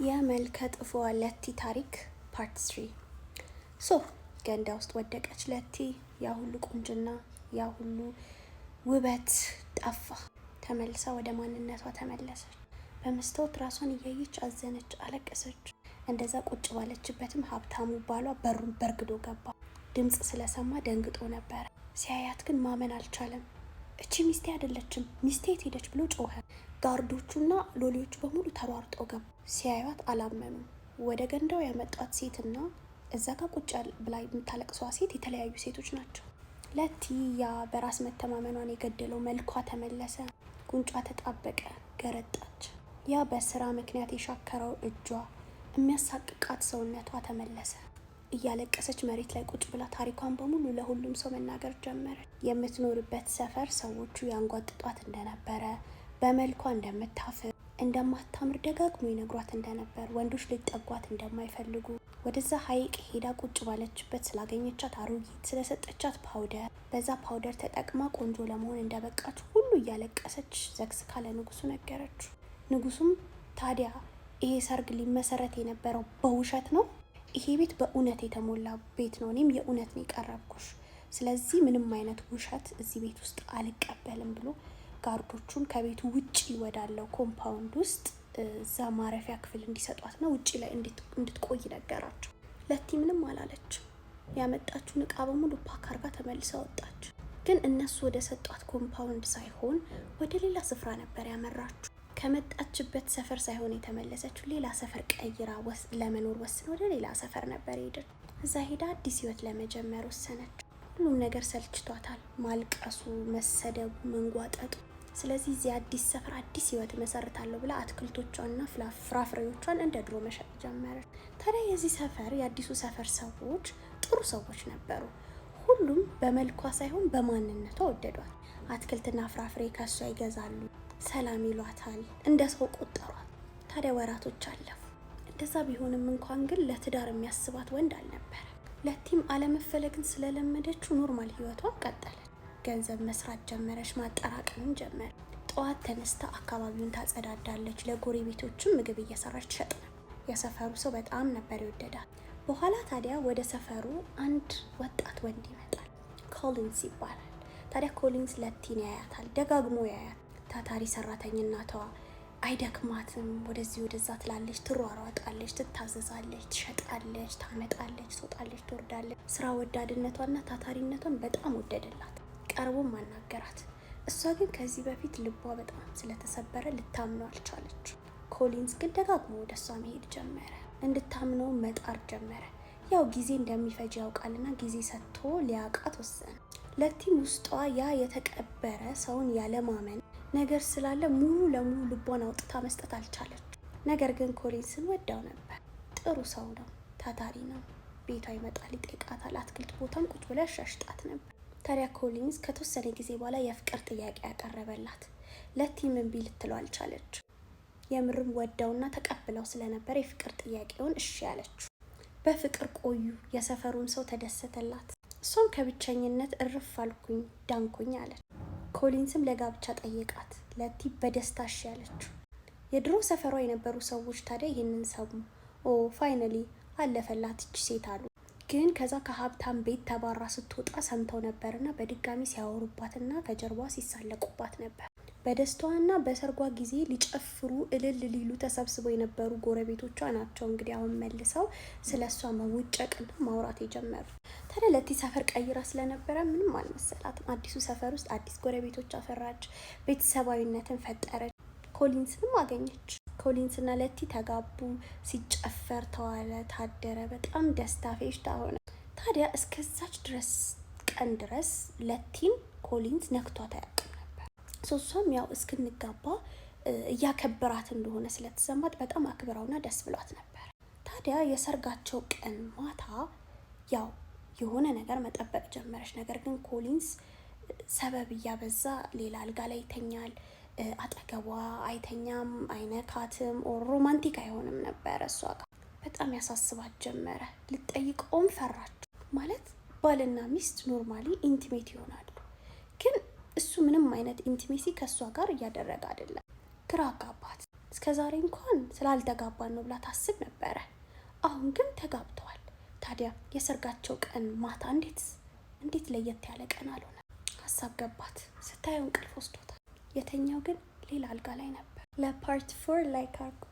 የመልከ ጥፏ ለቲ ታሪክ ፓርት 3 ገንዳ ውስጥ ወደቀች ለቲ። ያ ሁሉ ቁንጅና ያ ሁሉ ውበት ጠፋ። ተመልሳ ወደ ማንነቷ ተመለሰች። በመስታወት ራሷን እያየች አዘነች፣ አለቀሰች። እንደዛ ቁጭ ባለችበትም ሀብታሙ ባሏ በሩን በርግዶ ገባ። ድምጽ ስለሰማ ደንግጦ ነበር። ሲያያት ግን ማመን አልቻለም። እቺ ሚስቴ አይደለችም፣ ሚስቴ የት ሄደች ብሎ ጮኸ። ጋርዶቹና ሎሌዎቹ በሙሉ ተሯርጠው ገቡ። ሲያዩት አላመኑም። ወደ ገንዳው ያመጧት ሴትና እዛ ጋር ቁጭ ብላ የምታለቅሷ ሴት የተለያዩ ሴቶች ናቸው። ለቲ ያ በራስ መተማመኗን የገደለው መልኳ ተመለሰ። ጉንጯ ተጣበቀ፣ ገረጣች። ያ በስራ ምክንያት የሻከረው እጇ፣ የሚያሳቅቃት ሰውነቷ ተመለሰ። እያለቀሰች መሬት ላይ ቁጭ ብላ ታሪኳን በሙሉ ለሁሉም ሰው መናገር ጀመረች። የምትኖርበት ሰፈር ሰዎቹ ያንጓጥጧት እንደነበረ፣ በመልኳ እንደምታፍር እንደማታምር ደጋግሞ ይነግሯት እንደነበር፣ ወንዶች ሊጠጓት እንደማይፈልጉ፣ ወደዛ ሐይቅ ሄዳ ቁጭ ባለችበት ስላገኘቻት አሮጊት ስለሰጠቻት ፓውደር፣ በዛ ፓውደር ተጠቅማ ቆንጆ ለመሆን እንደበቃች ሁሉ እያለቀሰች ዘግዝካ ለንጉሱ ነገረችው። ንጉሱም ታዲያ ይሄ ሰርግ ሊመሰረት የነበረው በውሸት ነው? ይሄ ቤት በእውነት የተሞላ ቤት ነው። እኔም የእውነት ነው የቀረብኩሽ። ስለዚህ ምንም አይነት ውሸት እዚህ ቤት ውስጥ አልቀበልም ብሎ ጋርዶቹን ከቤቱ ውጪ ወዳለው ኮምፓውንድ ውስጥ እዛ ማረፊያ ክፍል እንዲሰጧትና ውጪ ላይ እንድትቆይ ነገራቸው። ለቲ ምንም አላለች። ያመጣችውን እቃ በሙሉ ፓክ አርጋ ተመልሳ ወጣች። ግን እነሱ ወደ ሰጧት ኮምፓውንድ ሳይሆን ወደ ሌላ ስፍራ ነበር ያመራችው። ከመጣችበት ሰፈር ሳይሆን የተመለሰችው ሌላ ሰፈር ቀይራ ለመኖር ወስና ወደ ሌላ ሰፈር ነበር ሄደች። እዛ ሄዳ አዲስ ህይወት ለመጀመር ወሰነች። ሁሉም ነገር ሰልችቷታል። ማልቀሱ፣ መሰደቡ፣ መንጓጠጡ። ስለዚህ እዚህ አዲስ ሰፈር አዲስ ህይወት መሰርታለሁ ብላ አትክልቶቿንና ፍራፍሬዎቿን እንደ ድሮ መሸጥ ጀመረች። ታዲያ የዚህ ሰፈር የአዲሱ ሰፈር ሰዎች ጥሩ ሰዎች ነበሩ። ሁሉም በመልኳ ሳይሆን በማንነቷ ወደዷት። አትክልትና ፍራፍሬ ከሷ ይገዛሉ፣ ሰላም ይሏታል፣ እንደ ሰው ቆጠሯት። ታዲያ ወራቶች አለፉ። እንደዛ ቢሆንም እንኳን ግን ለትዳር የሚያስባት ወንድ አልነበረ። ለቲም አለመፈለግን ስለለመደችው ኖርማል ህይወቷን ቀጠለች። ገንዘብ መስራት ጀመረች፣ ማጠራቀምን ጀመረ። ጠዋት ተነስታ አካባቢውን ታጸዳዳለች፣ ለጎረቤቶችም ምግብ እየሰራች ትሸጥ ነበር። የሰፈሩ ሰው በጣም ነበር ይወደዳል። በኋላ ታዲያ ወደ ሰፈሩ አንድ ወጣት ወንድ ይመጣል። ኮሊንስ ይባላል። ታዲያ ኮሊንስ ለቲን ያያታል፣ ደጋግሞ ያያት። ታታሪ ሰራተኝነቷ አይደክማትም። ወደዚህ ወደዛ ትላለች፣ ትሯሯጣለች፣ ትታዘዛለች፣ ትሸጣለች፣ ታመጣለች፣ ትወጣለች፣ ትወርዳለች። ስራ ወዳድነቷና ታታሪነቷን በጣም ወደደላት። ቀርቦም አናገራት። እሷ ግን ከዚህ በፊት ልቧ በጣም ስለተሰበረ ልታምነው አልቻለች። ኮሊንስ ግን ደጋግሞ ወደ እሷ መሄድ ጀመረ። እንድታምነው መጣር ጀመረ። ያው ጊዜ እንደሚፈጅ ያውቃልና ጊዜ ሰጥቶ ሊያውቃት ወሰነ። ለቲም ውስጧ ያ የተቀበረ ሰውን ያለማመን ነገር ስላለ ሙሉ ለሙሉ ልቧን አውጥታ መስጠት አልቻለች። ነገር ግን ኮሊንስን ወዳው ነበር። ጥሩ ሰው ነው፣ ታታሪ ነው። ቤቷ ይመጣል፣ ይጠይቃታል። አትክልት ቦታም ቁጭ ብላ ያሻሽጣት ነበር። ታዲያ ኮሊንስ ከተወሰነ ጊዜ በኋላ የፍቅር ጥያቄ ያቀረበላት። ለቲም እምቢ ልትለው አልቻለች። የምርም ወዳውና ተቀብለው ስለነበር የፍቅር ጥያቄውን እሺ ያለችው። በፍቅር ቆዩ። የሰፈሩን ሰው ተደሰተላት። እሷም ከብቸኝነት እርፍ አልኩኝ፣ ዳንኩኝ አለች። ኮሊንስም ለጋብቻ ጠየቃት። ለቲ በደስታ እሺ ያለችው። የድሮ ሰፈሯ የነበሩ ሰዎች ታዲያ ይህንን ሰሙ። ኦ ፋይናሊ አለፈላት እቺ ሴት አሉ። ግን ከዛ ከሀብታም ቤት ተባራ ስትወጣ ሰምተው ነበርና በድጋሚ ሲያወሩባትና ከጀርባ ሲሳለቁባት ነበር። በደስታዋና በሰርጓ ጊዜ ሊጨፍሩ እልል ሊሉ ተሰብስበው የነበሩ ጎረቤቶቿ ናቸው እንግዲህ አሁን መልሰው ስለሷ መውጨቅና ማውራት የጀመሩ። ታዲያ ለቲ ሰፈር ቀይራ ስለነበረ ምንም አልመሰላትም። አዲሱ ሰፈር ውስጥ አዲስ ጎረቤቶች አፈራች፣ ቤተሰባዊነትን ፈጠረች። ኮሊንስንም አገኘች። ኮሊንስና ለቲ ተጋቡ። ሲጨፈር ተዋለ ታደረ። በጣም ደስታ ፌሽታ ሆነ። ታዲያ እስከዛች ቀን ድረስ ለቲን ኮሊንስ ነክቷት አያውቅም ነበር። እሷም ያው እስክንጋባ እያከበራት እንደሆነ ስለተሰማት በጣም አክብራውና ደስ ብሏት ነበር። ታዲያ የሰርጋቸው ቀን ማታ ያው የሆነ ነገር መጠበቅ ጀመረች። ነገር ግን ኮሊንስ ሰበብ እያበዛ ሌላ አልጋ ላይ ይተኛል። አጠገቧ አይተኛም፣ አይነካትም፣ ሮማንቲክ አይሆንም ነበር። እሷ ጋር በጣም ያሳስባት ጀመረ። ልትጠይቀውም ፈራች። ማለት ባልና ሚስት ኖርማሊ ኢንቲሜት ይሆናሉ፣ ግን እሱ ምንም አይነት ኢንቲሜሲ ከእሷ ጋር እያደረገ አይደለም። ግራ አጋባት። እስከዛሬ እንኳን ስላልተጋባን ነው ብላ ታስብ ነበረ። አሁን ግን ተጋብተዋል። ታዲያ የሰርጋቸው ቀን ማታ እንዴት ለየት ያለ ቀን አልሆነ? ሀሳብ ገባት። ስታየው እንቅልፍ ወስዶታል። የተኛው ግን ሌላ አልጋ ላይ ነበር። ለፓርት 4 ላይክ አድርጉ።